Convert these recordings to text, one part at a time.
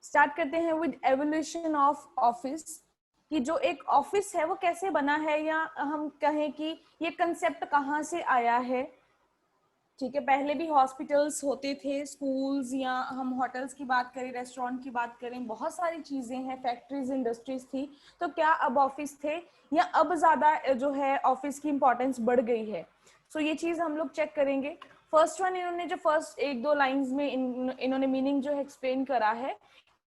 Start करते हैं with evolution of office, कि जो एक ऑफिस है वो कैसे बना है, या हम कहें कि ये कंसेप्ट कहाँ से आया है। ठीक है, पहले भी हॉस्पिटल्स होते थे, स्कूल्स, या हम होटल्स की बात करें, रेस्टोरेंट की बात करें, बहुत सारी चीजें हैं, फैक्ट्रीज, इंडस्ट्रीज थी। तो क्या अब ऑफिस थे, या अब ज्यादा जो है ऑफिस की इंपॉर्टेंस बढ़ गई है? सो ये चीज हम लोग चेक करेंगे। फर्स्ट वन, इन्होंने जो फर्स्ट एक दो लाइंस में इन्होंने मीनिंग जो है एक्सप्लेन करा है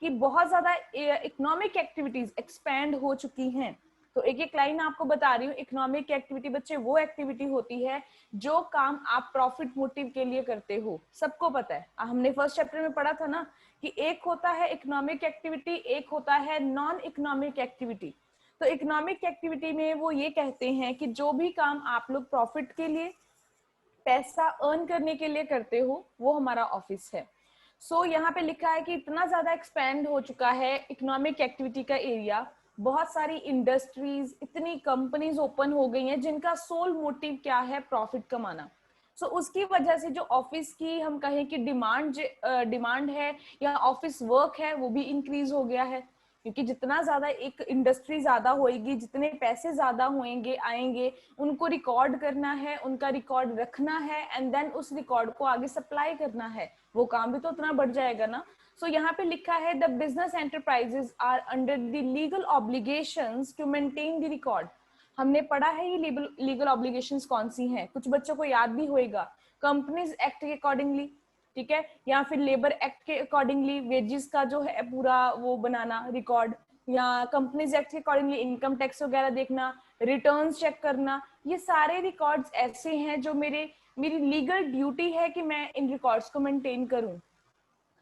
कि बहुत ज्यादा इकोनॉमिक एक्टिविटीज एक्सपैंड हो चुकी हैं। तो एक एक लाइन आपको बता रही हूँ। इकोनॉमिक एक्टिविटी बच्चे वो एक्टिविटी होती है जो काम आप प्रॉफिट मोटिव के लिए करते हो, सबको पता है। हमने फर्स्ट चैप्टर में पढ़ा था ना कि एक होता है इकोनॉमिक एक्टिविटी, एक होता है नॉन इकोनॉमिक एक्टिविटी। तो इकोनॉमिक एक्टिविटी में वो ये कहते हैं कि जो भी काम आप लोग प्रॉफिट के लिए, पैसा अर्न करने के लिए करते हो, वो हमारा ऑफिस है। सो यहाँ पे लिखा है कि इतना ज्यादा एक्सपैंड हो चुका है इकोनॉमिक एक्टिविटी का एरिया, बहुत सारी इंडस्ट्रीज, इतनी कंपनीज ओपन हो गई हैं जिनका सोल मोटिव क्या है, प्रॉफिट कमाना। सो उसकी वजह से जो ऑफिस की हम कहें कि डिमांड है या ऑफिस वर्क है, वो भी इंक्रीज हो गया है। क्योंकि जितना ज्यादा एक इंडस्ट्री ज्यादा होएगी, जितने पैसे ज्यादा होंगे आएंगे, उनको रिकॉर्ड करना है, उनका रिकॉर्ड रखना है, एंड देन उस रिकॉर्ड को आगे सप्लाई करना है, वो काम भी तो उतना बढ़ जाएगा ना। सो यहाँ पे लिखा है the business enterprises are under the legal obligations to maintain the record. हमने पढ़ा है ये लीगल ऑब्लिगेशंस कौन सी हैं, कुछ बच्चों को याद भी होएगा। कंपनीज एक्ट के अकॉर्डिंगली, ठीक है, या फिर लेबर एक्ट के अकॉर्डिंगली वेजेस का जो है पूरा वो बनाना रिकॉर्ड, या कंपनीज एक्ट के अकॉर्डिंगली इनकम टैक्स वगैरह देखना, रिटर्न्स चेक करना। ये सारे रिकॉर्ड्स ऐसे हैं जो मेरी लीगल ड्यूटी है कि मैं इन रिकॉर्ड्स को मेंटेन करूं।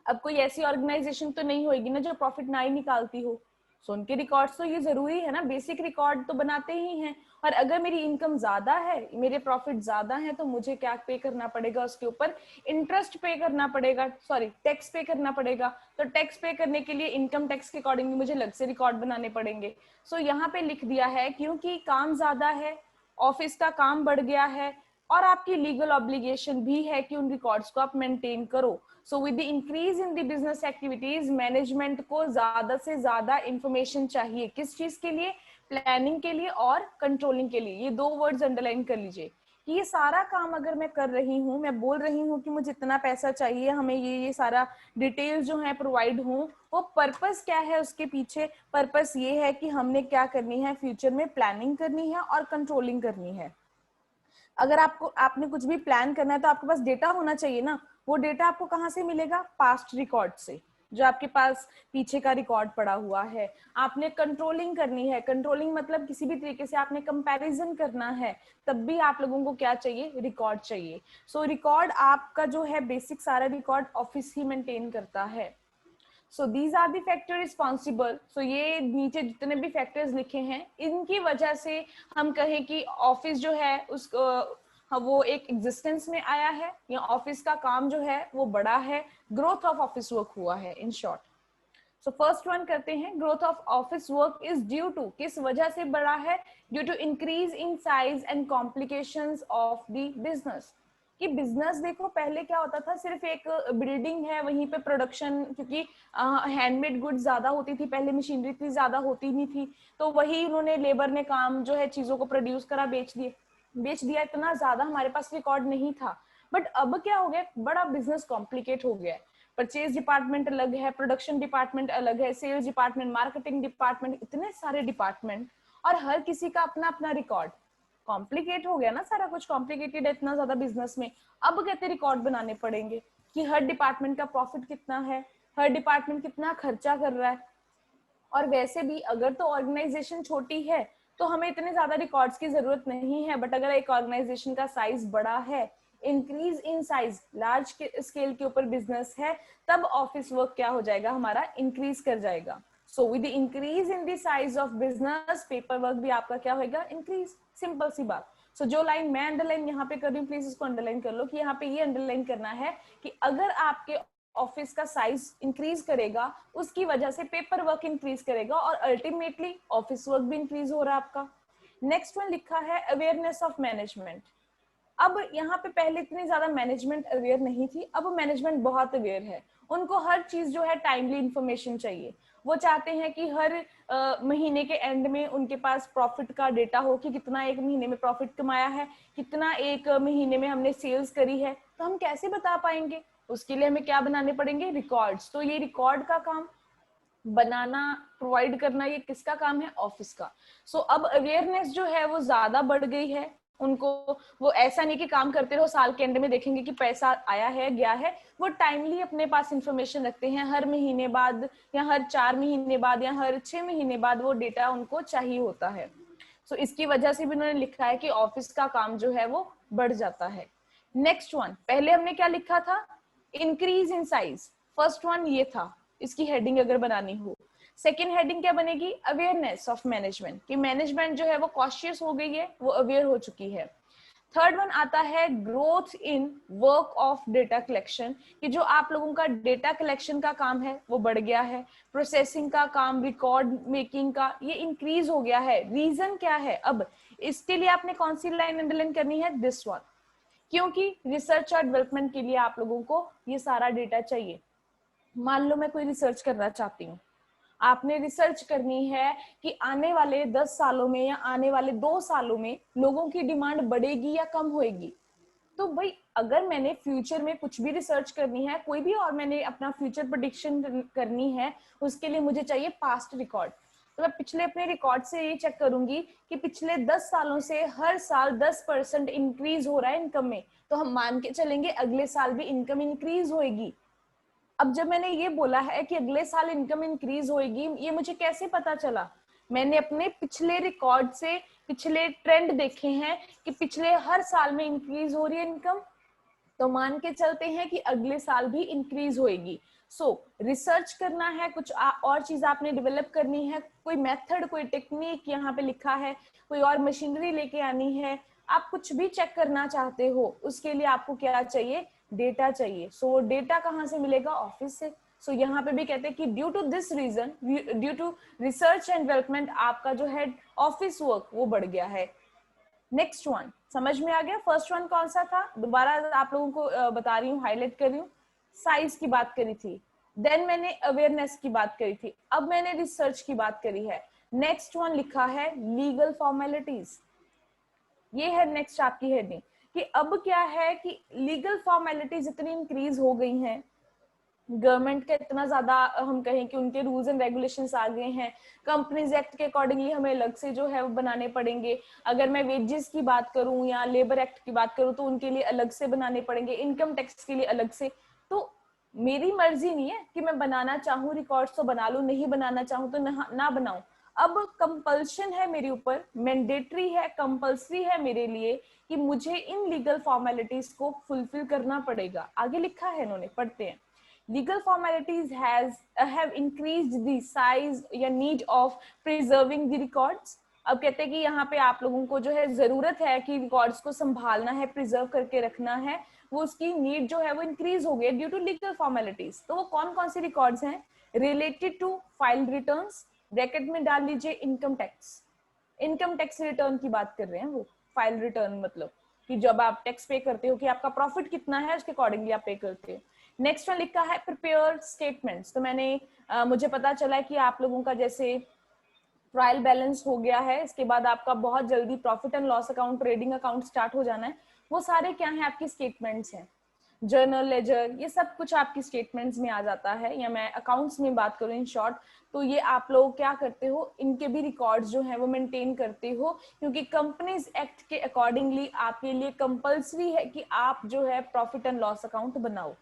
अब कोई ऐसी ऑर्गेनाइजेशन तो नहीं होगी ना जो प्रॉफिट ना ही निकालती हो। सो उनके रिकॉर्ड्स तो ये जरूरी है ना, बेसिक रिकॉर्ड तो बनाते ही हैं। और अगर मेरी इनकम ज्यादा है, मेरे प्रॉफिट ज्यादा है, तो मुझे क्या पे करना पड़ेगा, उसके ऊपर इंटरेस्ट पे करना पड़ेगा, सॉरी टैक्स पे करना पड़ेगा। तो टैक्स पे करने के लिए इनकम टैक्स के अकॉर्डिंग मुझे अलग से रिकॉर्ड बनाने पड़ेंगे। सो यहाँ पे लिख दिया है क्योंकि काम ज्यादा है, ऑफिस का काम बढ़ गया है, और आपकी लीगल ऑब्लिगेशन भी है कि उन रिकॉर्ड्स को आप मेंटेन करो। So with the increase in the business activities, management को ज्यादा से ज्यादा इंफॉर्मेशन चाहिए, किस चीज के लिए, प्लानिंग के लिए और कंट्रोलिंग के लिए। ये दो वर्ड्स अंडरलाइन कर लीजिए कि ये सारा काम अगर मैं कर रही हूँ, मैं बोल रही हूँ कि मुझे इतना पैसा चाहिए, हमें ये सारा डिटेल्स जो है प्रोवाइड हो, वो पर्पस क्या है उसके पीछे? पर्पस ये है कि हमने क्या करनी है, फ्यूचर में प्लानिंग करनी है और कंट्रोलिंग करनी है। अगर आपने कुछ भी प्लान करना है तो आपके पास डेटा होना चाहिए ना। वो डेटा आपको कहाँ से मिलेगा? पास्ट रिकॉर्ड से, जो आपके पास पीछे का रिकॉर्ड पड़ा हुआ है। आपने कंट्रोलिंग करनी है, कंट्रोलिंग मतलब किसी भी तरीके से आपने कंपैरिजन करना है, तब भी आप लोगों को क्या चाहिए? रिकॉर्ड चाहिए। सो रिकॉर्ड आपका जो है बेसिक सारा रिकॉर्ड ऑफिस ही मेंटेन करता है। So these are the factor responsible. So ये नीचे जितने भी फैक्टर्स लिखे हैं, इनकी वजह से हम कहें कि ऑफिस जो है वो एक एग्जिस्टेंस में आया है, या ऑफिस का काम जो है वो बड़ा है, ग्रोथ ऑफ ऑफिस वर्क हुआ है in short. So first one करते हैं, growth of office work is due to, किस वजह से बढ़ा है? Due to increase in size and complications of the business. कि बिजनेस देखो पहले क्या होता था, सिर्फ एक बिल्डिंग है, वहीं पे प्रोडक्शन, क्योंकि हैंडमेड गुड्स ज्यादा होती थी पहले, मशीनरी इतनी ज्यादा होती नहीं थी, तो वही उन्होंने लेबर ने काम जो है चीजों को प्रोड्यूस करा, बेच दिया। इतना ज्यादा हमारे पास रिकॉर्ड नहीं था। बट अब क्या हो गया, बड़ा बिजनेस कॉम्प्लिकेट हो गया है। परचेज डिपार्टमेंट अलग है, प्रोडक्शन डिपार्टमेंट अलग है, सेल्स डिपार्टमेंट, मार्केटिंग डिपार्टमेंट, इतने सारे डिपार्टमेंट, और हर किसी का अपना अपना रिकॉर्ड। कॉम्प्लिकेट हो गया ना सारा कुछ, कॉम्प्लिकेटेड है इतना ज्यादा बिजनेस में। अब कहते रिकॉर्ड बनाने पड़ेंगे कि हर डिपार्टमेंट का प्रॉफिट कितना है, हर डिपार्टमेंट कितना खर्चा कर रहा है। और वैसे भी अगर तो ऑर्गेनाइजेशन छोटी है तो हमें इतने ज्यादा रिकॉर्ड्स की जरूरत नहीं है, बट अगर एक ऑर्गेनाइजेशन का साइज बड़ा है, increase in size, large scale के ऊपर बिजनेस है, तब ऑफिस वर्क क्या हो जाएगा हमारा? इंक्रीज कर जाएगा। So with increase in the size of business, paper work भी आपका क्या होगा? इंक्रीज। सिंपल सी बात। सो जो लाइन मैं अंडरलाइन यहाँ पे कर रही हूँ, प्लीज इसको अंडरलाइन कर लो कि यहाँ पे ये अंडरलाइन करना है कि अगर आपके ऑफिस का साइज इंक्रीज करेगा, उसकी वजह से पेपर वर्क इंक्रीज करेगा, और अल्टीमेटली ऑफिस वर्क भी इंक्रीज हो रहा है आपका। नेक्स्ट वन लिखा है अवेयरनेस ऑफ मैनेजमेंट। अब यहाँ पे पहले इतनी ज्यादा मैनेजमेंट अवेयर नहीं थी, अब मैनेजमेंट बहुत अवेयर है। उनको हर चीज जो है टाइमली इंफॉर्मेशन चाहिए। वो चाहते हैं कि हर महीने के एंड में उनके पास प्रॉफिट का डेटा हो कि कितना एक महीने में प्रॉफिट कमाया है, कितना एक महीने में हमने सेल्स करी है। तो हम कैसे बता पाएंगे? उसके लिए हमें क्या बनाने पड़ेंगे? रिकॉर्ड्स। तो ये रिकॉर्ड का काम बनाना, प्रोवाइड करना, ये किसका काम है? ऑफिस का। सो अब अवेयरनेस जो है वो ज्यादा बढ़ गई है उनको। वो ऐसा नहीं कि काम करते रहो, साल के एंड में देखेंगे कि पैसा आया है गया है। वो टाइमली अपने पास इंफॉर्मेशन रखते हैं, हर महीने बाद या हर 4 महीने बाद या हर 6 महीने बाद वो डेटा उनको चाहिए होता है। सो इसकी वजह से भी उन्होंने लिखा है कि ऑफिस का काम जो है वो बढ़ जाता है। नेक्स्ट वन, पहले हमने क्या लिखा था? Increase in size. First one ये था, इसकी हेडिंग अगर बनानी हो। सेकेंड हेडिंग क्या बनेगी? अवेयरनेस ऑफ मैनेजमेंट, कि मैनेजमेंट जो है वो कॉशियस हो गई है, वो अवेयर हो चुकी है। थर्ड वन आता है growth in work of data collection, कि जो आप लोगों का डेटा कलेक्शन का काम है वो बढ़ गया है, प्रोसेसिंग का काम, रिकॉर्ड मेकिंग का, ये इंक्रीज हो गया है। रीजन क्या है? अब इसके लिए आपने कौन सी लाइन अंडरलाइन करनी है? दिस वन, क्योंकि रिसर्च और डेवलपमेंट के लिए आप लोगों को ये सारा डेटा चाहिए। मान लो मैं कोई रिसर्च करना चाहती हूँ, आपने रिसर्च करनी है कि आने वाले 10 सालों में या आने वाले 2 सालों में लोगों की डिमांड बढ़ेगी या कम होएगी। तो भाई अगर मैंने फ्यूचर में कुछ भी रिसर्च करनी है कोई भी, और मैंने अपना फ्यूचर प्रेडिक्शन करनी है, उसके लिए मुझे चाहिए पास्ट रिकॉर्ड। तो मैं पिछले अपने रिकॉर्ड से ये चेक करूंगी कि पिछले 10 सालों से हर साल 10% इंक्रीज हो रहा है इनकम में, तो हम मान के चलेंगे अगले साल भी इनकम इंक्रीज होएगी। अब जब मैंने ये बोला है कि अगले साल इनकम इंक्रीज होएगी, ये मुझे कैसे पता चला? मैंने अपने पिछले रिकॉर्ड से पिछले ट्रेंड देखे हैं कि पिछले हर साल में इंक्रीज हो रही है इनकम, तो मान के चलते हैं कि अगले साल भी इंक्रीज होएगी। सो रिसर्च करना है, कुछ और चीज आपने डेवलप करनी है, कोई मेथड, कोई टेक्निक यहाँ पे लिखा है, कोई और मशीनरी लेके आनी है, आप कुछ भी चेक करना चाहते हो, उसके लिए आपको क्या चाहिए? डेटा चाहिए। सो डेटा कहाँ से मिलेगा? ऑफिस से। सो यहाँ पे भी कहते हैं कि due to this reason, due to research and development, आपका जो है ऑफिस वर्क वो बढ़ गया है। नेक्स्ट वन समझ में आ गया? फर्स्ट वन कौन सा था? दोबारा आप लोगों को बता रही हूँ, हाईलाइट कर रही हूँ। साइज की बात करी थी, देन मैंने अवेयरनेस की बात करी थी, अब मैंने रिसर्च की बात करी है। नेक्स्ट वन लिखा है लीगल फॉर्मेलिटीज। ये है नेक्स्ट आपकी हेडिंग, कि अब क्या है कि लीगल फॉर्मेलिटीज इतनी इंक्रीज हो गई हैं, गवर्नमेंट का इतना ज्यादा, हम कहें कि उनके रूल्स एंड रेगुलेशंस आ गए हैं। कंपनीज एक्ट के अकॉर्डिंगली हमें अलग से जो है वो बनाने पड़ेंगे। अगर मैं वेजेस की बात करूं या लेबर एक्ट की बात करूं तो उनके लिए अलग से बनाने पड़ेंगे, इनकम टैक्स के लिए अलग से। तो मेरी मर्जी नहीं है कि मैं बनाना चाहूँ रिकॉर्ड्स तो बना लूं, नहीं बनाना चाहूँ तो ना बनाऊं। अब कंपल्शन है मेरे ऊपर, मैंडेटरी है, कंपल्सरी है मेरे लिए कि मुझे इन लीगल फॉर्मेलिटीज को फुलफिल करना पड़ेगा। आगे लिखा है इन्होंने, पढ़ते हैं। Legal formalities have increased the size या need of preserving the records। अब कहते हैं कि यहाँ पे आप लोगों को जो है जरूरत है कि रिकॉर्ड्स को संभालना है, प्रिजर्व करके रखना है, वो उसकी नीड जो है वो इंक्रीज हो गई ड्यू टू लीगल फॉर्मेलिटीज। तो वो कौन कौन सी रिकॉर्ड्स हैं? Related to file returns, bracket में डाल लीजिए income tax. Income tax return की बात कर रहे हैं वो। फाइल रिटर्न मतलब कि जब आप टैक्स पे करते हो कि आपका प्रॉफिट कितना है उसके अकॉर्डिंगली आप पे करते हो। नेक्स्ट वन लिखा है प्रिपेयर स्टेटमेंट्स। तो मैंने मुझे पता चला है कि आप लोगों का जैसे ट्रायल बैलेंस हो गया है, इसके बाद आपका बहुत जल्दी profit and loss account, trading account start हो जाना है। वो सारे क्या है? आपकी स्टेटमेंट्स हैं। जर्नल, लेजर, ये सब कुछ आपकी स्टेटमेंट्स में आ जाता है, या मैं अकाउंट्स में बात करूं इन शॉर्ट, तो ये आप लोग क्या करते हो? इनके भी रिकॉर्ड्स जो है वो मेंटेन करते हो, क्योंकि कंपनीज एक्ट के अकॉर्डिंगली आपके लिए कंपल्सरी है कि आप जो है प्रॉफिट एंड लॉस अकाउंट बनाओ।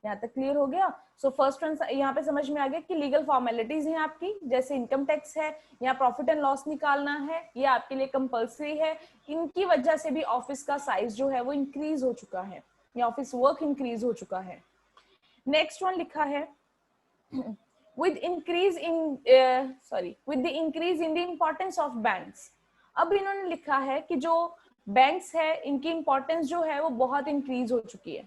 यहाँ तक क्लियर हो गया? सो फर्स्ट वन यहाँ पे समझ में आ गया कि लीगल फॉर्मेलिटीज हैं आपकी, जैसे इनकम टैक्स है या प्रॉफिट एंड लॉस निकालना है, ये आपके लिए कंपल्सरी है। इनकी वजह से भी ऑफिस का साइज जो है वो इंक्रीज हो चुका है, या ऑफिस वर्क इंक्रीज हो चुका है। नेक्स्ट वन लिखा है with increase in with the increase in the importance of banks। अब इन्होंने लिखा है कि जो बैंक्स है इनकी इंपॉर्टेंस जो है वो बहुत इंक्रीज हो चुकी है।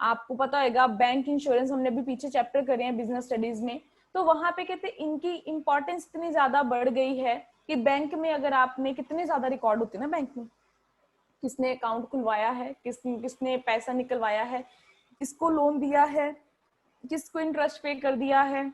आपको पता होगा बैंक इंश्योरेंस हमने भी पीछे चैप्टर करे हैं बिजनेस स्टडीज में, तो वहां पे कहते हैं इनकी इंपॉर्टेंस इतनी ज्यादा बढ़ गई है कि बैंक में अगर आपने, कितने ज्यादा रिकॉर्ड होते हैं ना बैंक में, किसने अकाउंट खुलवाया है, किसने पैसा निकलवाया है, किसको लोन दिया है, किसको इंटरेस्ट पे कर दिया है,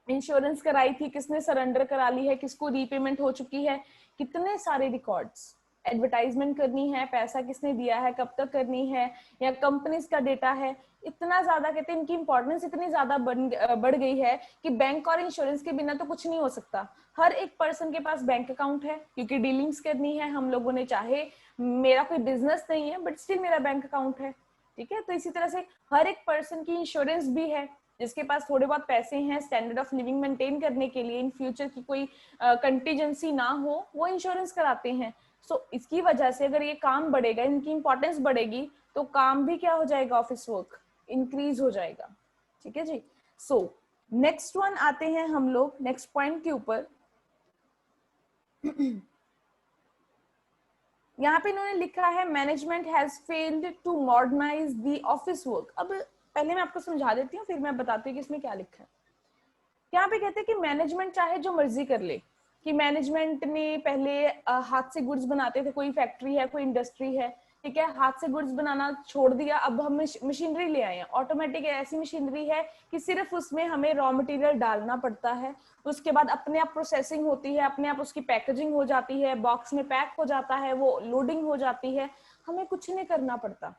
इंश्योरेंस कराई थी किसने, सरेंडर करा ली है, किसको रीपेमेंट हो चुकी है, कितने सारे रिकॉर्ड्स, एडवर्टाइजमेंट करनी है, पैसा किसने दिया है, कब तक करनी है, या कंपनीज का डेटा है। इतना ज्यादा कहते हैं इनकी इंपॉर्टेंस इतनी ज्यादा बढ़ गई है कि बैंक और इंश्योरेंस के बिना तो कुछ नहीं हो सकता। हर एक पर्सन के पास बैंक अकाउंट है क्योंकि डीलिंग्स करनी है हम लोगों ने, चाहे मेरा कोई बिजनेस नहीं है बट स्टिल मेरा बैंक अकाउंट है, ठीक है। तो इसी तरह से हर एक पर्सन की इंश्योरेंस भी है, जिसके पास थोड़े बहुत पैसे हैं स्टैंडर्ड ऑफ लिविंग मेंटेन करने के लिए, इन फ्यूचर की कोई कंटीजेंसी ना हो, वो इंश्योरेंस कराते हैं। सो इसकी वजह से अगर ये काम बढ़ेगा, इनकी इंपॉर्टेंस बढ़ेगी, तो काम भी क्या हो जाएगा, ऑफिस वर्क इंक्रीज हो जाएगा, ठीक है जी। सो नेक्स्ट वन आते हैं हम लोग नेक्स्ट पॉइंट के ऊपर। यहाँ पे इन्होंने लिखा है management has failed to modernise the office work. अब पहले मैं आपको समझा देती हूँ फिर मैं बताती हूँ कि इसमें क्या लिखा है। यहाँ पे कहते हैं कि मैनेजमेंट चाहे जो मर्जी कर ले, कि मैनेजमेंट ने पहले हाथ से गुड्स बनाते थे, कोई फैक्ट्री है कोई इंडस्ट्री है, ठीक है, हाथ से गुड्स बनाना छोड़ दिया, अब हम मशीनरी ले आए हैं, ऑटोमेटिक ऐसी मशीनरी है कि सिर्फ उसमें हमें रॉ मटेरियल डालना पड़ता है, उसके बाद अपने आप प्रोसेसिंग होती है, अपने आप उसकी पैकेजिंग हो जाती है, बॉक्स में पैक हो जाता है, वो लोडिंग हो जाती है, हमें कुछ नहीं करना पड़ता।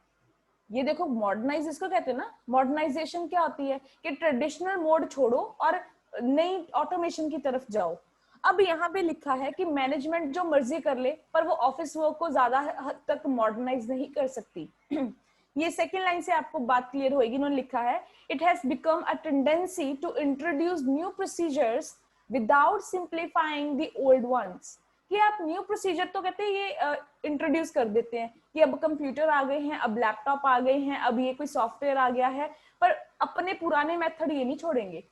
ये देखो मॉडर्नाइज इसको कहते हैं ना, मॉडर्नाइजेशन क्या होती है कि ट्रेडिशनल मोड छोड़ो और नई ऑटोमेशन की तरफ जाओ। अब यहाँ पे लिखा है कि मैनेजमेंट जो मर्जी कर ले पर वो ऑफिस वर्क को ज्यादा हद तक मॉडर्नाइज नहीं कर सकती। ये सेकेंड लाइन से आपको बात क्लियर होगी। इन्होंने लिखा है it has become a tendency to introduce new procedures without simplifying the old ones. कि आप न्यू प्रोसीजर तो कहते हैं ये इंट्रोड्यूस कर देते हैं कि अब कंप्यूटर आ गए हैं, अब लैपटॉप आ गए हैं, अब ये कोई सॉफ्टवेयर आ गया है, पर अपने पुराने मेथड ये नहीं छोड़ेंगे,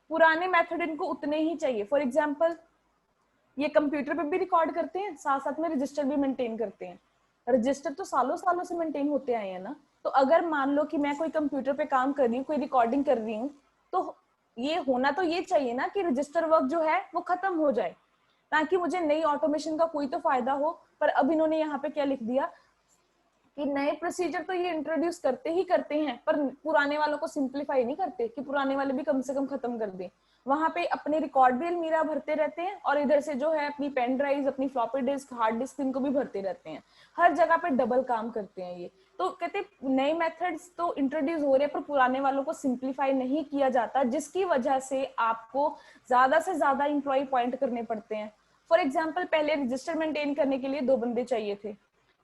पुराने मेथड इनको उतने ही चाहिए। फॉर एग्जाम्पल ये कंप्यूटर पे भी रिकॉर्ड करते हैं, साथ साथ में रजिस्टर भी मेंटेन करते हैं। रजिस्टर तो सालों सालों से मेंटेन होते आए हैं ना, तो अगर मान लो कि मैं कोई कंप्यूटर पे काम कर रही हूँ, कोई रिकॉर्डिंग कर रही हूँ, तो ये होना तो ये चाहिए ना कि रजिस्टर वर्क जो है वो खत्म हो जाए ताकि मुझे नई ऑटोमेशन का कोई तो फायदा हो। पर अब इन्होंने यहाँ पे क्या लिख दिया कि नए प्रोसीजर तो ये इंट्रोड्यूस करते ही करते हैं पर पुराने वालों को सिंप्लीफाई नहीं करते कि पुराने वाले भी कम से कम खत्म कर दें। वहां पे अपने रिकॉर्ड भी अलमीरा भरते रहते हैं और इधर से जो है अपनी पेन ड्राइव, अपनी फ्लॉपी डिस्क, हार्ड डिस्क, इनको भी भरते रहते हैं। हर जगह पे डबल काम करते हैं ये। तो कहते नए मेथड्स तो इंट्रोड्यूस हो रहे हैं पर पुराने वालों को सिंप्लीफाई नहीं किया जाता, जिसकी वजह से आपको ज्यादा से ज्यादा इंप्लॉय पॉइंट करने पड़ते हैं। फॉर एग्जाम्पल पहले रजिस्टर मेंटेन करने के लिए 2 बंदे चाहिए थे,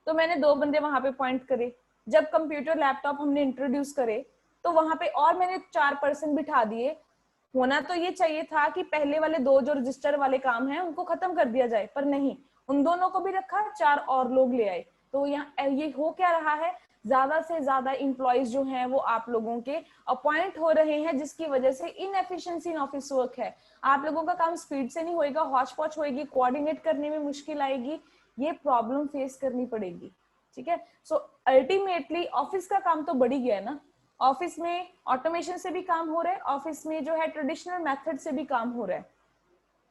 तो मैंने 2 बंदे वहां पे पॉइंट करे। जब कंप्यूटर लैपटॉप हमने इंट्रोड्यूस करे तो वहां पे और मैंने 4 पर्सन बिठा दिए। होना तो ये चाहिए था कि पहले वाले 2 जो रजिस्टर वाले काम हैं उनको खत्म कर दिया जाए, पर नहीं, उन दोनों को भी रखा, 4 और लोग ले आए। तो यहाँ ये हो क्या रहा है, ज्यादा से ज्यादा इंप्लॉइज जो हैं वो आप लोगों के अपॉइंट हो रहे हैं, जिसकी वजह से इनएफिशिएंसी इन ऑफिस वर्क है। आप लोगों का काम स्पीड से नहीं होएगा, हौच पौच होएगी, कोऑर्डिनेट करने में मुश्किल आएगी, ये प्रॉब्लम फेस करनी पड़ेगी, ठीक है। सो अल्टीमेटली ऑफिस का काम तो बढ़ ही गया है ना, ऑफिस में ऑटोमेशन से भी काम हो रहा है, ऑफिस में जो है ट्रेडिशनल मेथड से भी काम हो रहा है।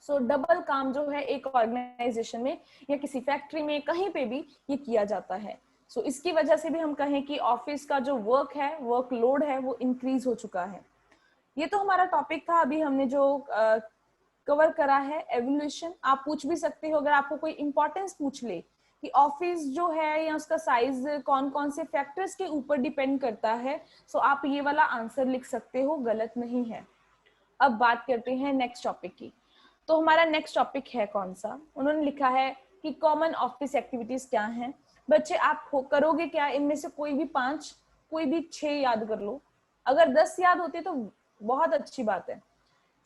सो डबल काम जो है एक ऑर्गेनाइजेशन में या किसी फैक्ट्री में कहीं पे भी ये किया जाता है। सो इसकी वजह से भी हम कहें कि ऑफिस का जो वर्क है, वर्कलोड है, वो इंक्रीज हो चुका है। ये तो हमारा टॉपिक था। अभी हमने जो कवर करा है एवोल्यूशन। आप पूछ भी सकते हो अगर आपको कोई इंपॉर्टेंस पूछ ले कि ऑफिस जो है या उसका साइज कौन कौन से फैक्टर्स के ऊपर डिपेंड करता है, सो आप ये वाला आंसर लिख सकते हो, गलत नहीं है। अब बात करते हैं नेक्स्ट टॉपिक की। तो हमारा नेक्स्ट टॉपिक है कौन सा, उन्होंने लिखा है कि कॉमन ऑफिस एक्टिविटीज क्या हैं। बच्चे आप करोगे क्या, इनमें से कोई भी 5, कोई भी 6 याद कर लो। अगर 10 याद होती तो बहुत अच्छी बात है।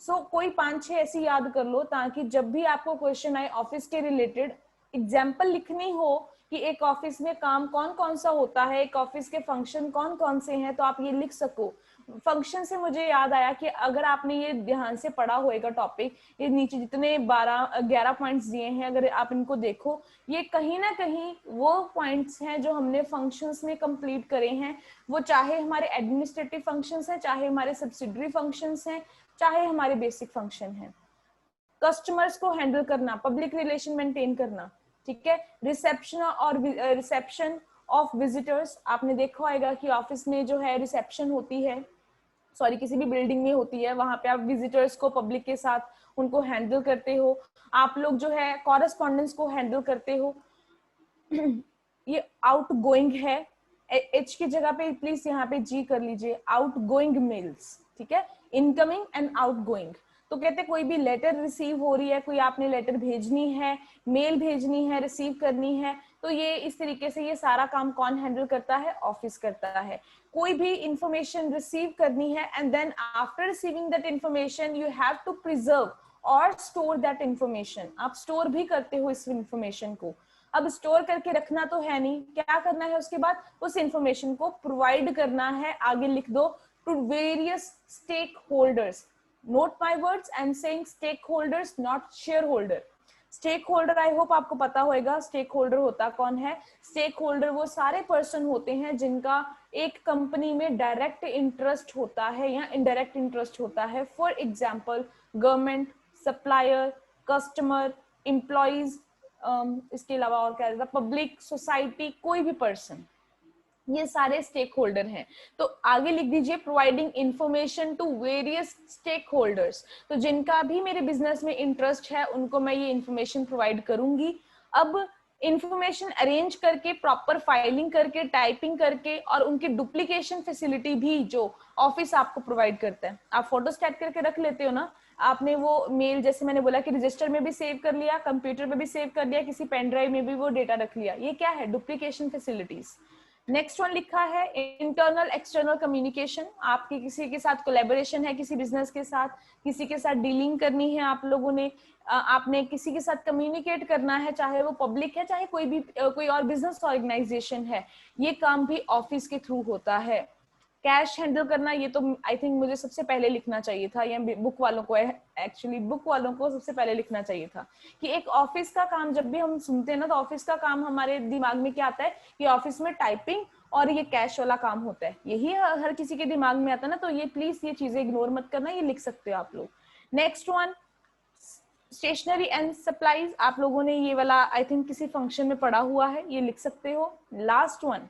सो कोई 5-6 ऐसी याद कर लो ताकि जब भी आपको क्वेश्चन आए ऑफिस के रिलेटेड, एग्जाम्पल लिखनी हो कि एक ऑफिस में काम कौन कौन सा होता है, एक ऑफिस के फंक्शन कौन कौन से हैं, तो आप ये लिख सको। फंक्शन से मुझे याद आया कि अगर आपने ये ध्यान से पढ़ा होएगा टॉपिक, ये नीचे जितने 12-11 पॉइंट्स दिए हैं, अगर आप इनको देखो, ये कहीं ना कहीं वो पॉइंट्स हैं जो हमने फंक्शंस में कंप्लीट करे हैं। वो चाहे हमारे एडमिनिस्ट्रेटिव फंक्शंस हैं, चाहे हमारे सब्सिडरी फंक्शंस हैं, चाहे हमारे बेसिक फंक्शन हैं। कस्टमर्स को हैंडल करना, पब्लिक रिलेशन मेंटेन करना, ठीक है, रिसेप्शन ऑफ विजिटर्स। आपने देखा होगा कि ऑफिस में जो है रिसेप्शन होती है, सॉरी किसी भी बिल्डिंग में होती है, वहां पे आप विजिटर्स को, पब्लिक के साथ उनको हैंडल करते हो, आप लोग जो है कॉरेस्पॉन्डेंस को हैंडल करते हो। ये आउट गोइंग है, एच की जगह पे प्लीज यहाँ पे जी कर लीजिए, आउट गोइंग मेल्स, ठीक है, इनकमिंग एंड आउट गोइंग। तो कहते कोई भी लेटर रिसीव हो रही है, कोई आपने लेटर भेजनी है, मेल भेजनी है, रिसीव करनी है, तो ये इस तरीके से ये सारा काम कौन हैंडल करता है, ऑफिस करता है। कोई भी इंफॉर्मेशन रिसीव करनी है and then after receiving that information you have to preserve और स्टोर दैट इंफॉर्मेशन, आप स्टोर भी करते हो इस इंफॉर्मेशन को। अब स्टोर करके रखना तो है नहीं, क्या करना है उसके बाद, उस इंफॉर्मेशन को प्रोवाइड करना है, आगे लिख दो, to various stakeholders. Note my words, I am saying stakeholders not shareholder. Stakeholder I hope आपको पता होगा स्टेक होल्डर होता कौन है। स्टेक होल्डर वो सारे पर्सन होते हैं जिनका एक कंपनी में डायरेक्ट इंटरेस्ट होता है या इनडायरेक्ट इंटरेस्ट होता है। For example government, supplier, customer, employees, इसके अलावा और क्या, पब्लिक, सोसाइटी, कोई भी पर्सन, ये सारे स्टेक होल्डर हैं। तो आगे लिख दीजिए providing information to various stakeholders. तो जिनका भी मेरे बिजनेस में इंटरेस्ट है उनको मैं ये इंफॉर्मेशन प्रोवाइड करूंगी। अब इंफॉर्मेशन अरेंज करके, प्रॉपर फाइलिंग करके, टाइपिंग करके, और उनकी डुप्लीकेशन फैसिलिटी भी जो ऑफिस आपको प्रोवाइड करता है। आप फोटोस्टैट करके रख लेते हो ना, आपने वो मेल जैसे मैंने बोला कि रजिस्टर में भी सेव कर लिया, कंप्यूटर में भी सेव कर लिया, किसी पेन ड्राइव में भी वो डेटा रख लिया, ये क्या है, डुप्लीकेशन फैसिलिटीज। नेक्स्ट वन लिखा है इंटरनल एक्सटर्नल कम्युनिकेशन। आपकी किसी के साथ कोलैबोरेशन है, किसी बिजनेस के साथ, किसी के साथ डीलिंग करनी है आप लोगों ने, आपने किसी के साथ कम्युनिकेट करना है, चाहे वो पब्लिक है, चाहे कोई भी कोई और बिजनेस ऑर्गेनाइजेशन है, ये काम भी ऑफिस के थ्रू होता है। कैश हैंडल करना, ये तो आई थिंक मुझे सबसे पहले लिखना चाहिए था, या बुक वालों को, एक्चुअली बुक वालों को सबसे पहले लिखना चाहिए था कि एक ऑफिस का काम जब भी हम सुनते हैं ना, तो ऑफिस का काम हमारे दिमाग में क्या आता है कि ऑफिस में टाइपिंग और ये कैश वाला काम होता है, यही हर किसी के दिमाग में आता है ना। तो ये प्लीज ये चीजें इग्नोर मत करना, ये लिख सकते हो आप लोग। Next one stationery and supplies, आप लोगों ने ये वाला आई थिंक किसी फंक्शन में पढ़ा हुआ है, ये लिख सकते हो। लास्ट वन,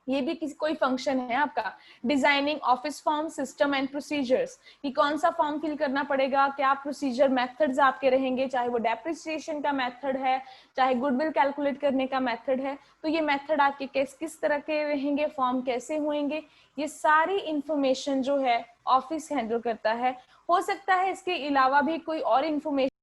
ये भी किसी कोई फंक्शन है आपका, designing office form system and procedures, कि कौन सा फॉर्म फिल करना पड़ेगा, क्या प्रोसीजर मेथड्स आपके रहेंगे, चाहे वो डेप्रिसिएशन का मेथड है, चाहे गुडविल कैलकुलेट करने का मेथड है, तो ये मेथड आपके किस किस तरह के रहेंगे, फॉर्म कैसे होंगे, ये सारी इंफॉर्मेशन जो है ऑफिस हैंडल करता है। हो सकता है इसके अलावा भी कोई और इंफॉर्मेशन